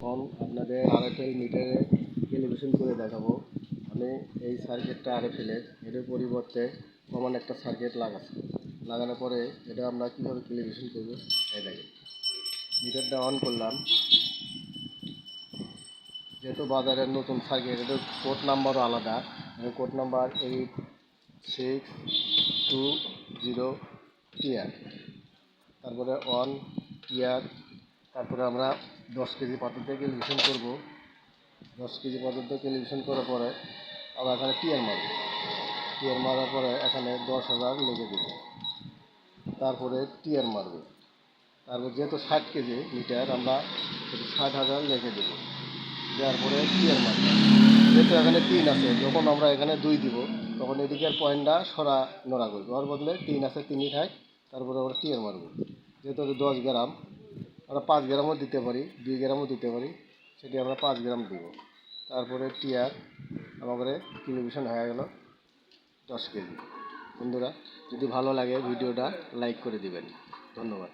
এখন আপনাদের আরএফএল মিটারে ক্যালিব্রেশন করে দেখাবো। আমি এই সার্কিটটা আরএফএলের এর পরিবর্তে কমন একটা সার্কিট লাগানোর পরে এটা আমরা কীভাবে ক্যালিব্রেশন করব এই দেখেন। মিটারটা অন করলাম, যেহেতু বাজারের নতুন সার্কিট এটা কোড নাম্বারও আলাদা, কোড নাম্বার 8620 টিআর, তারপরে অন টিআর। তারপরে আমরা 10 কেজি পাথর দিয়ে ক্যালিব্রেশন করবো। 10 কেজি পাথর দিয়ে ক্যালিব্রেশন করার পরে আমরা এখানে টিআর মারব। টিআর মারার পরে এখানে 10,000 লেগে দেবো। তারপরে টিআর মারব। তারপর যেহেতু 60 কেজি মিটার আমরা 60,000 লেগে দেবো। দেওয়ার পরে টিআর মারব। যেহেতু এখানে 3 আছে, যখন আমরা এখানে 2 দিব তখন এদিকের পয়েন্টটা নড়া করবে, ওর বদলে 3 আছে 3ই থাক। তারপরে আমরা টিআর মারব। যেহেতু 10 গ্রাম, আমরা 5 গ্রামও দিতে পারি, 2 গ্রামও দিতে পারি, সেটি আমরা 5 গ্রাম দিব। তারপরে টিআর আমাদের ক্যালিব্রেশন হয়ে গেল 10 কেজি। বন্ধুরা, যদি ভালো লাগে ভিডিওটা লাইক করে দিবেন। ধন্যবাদ।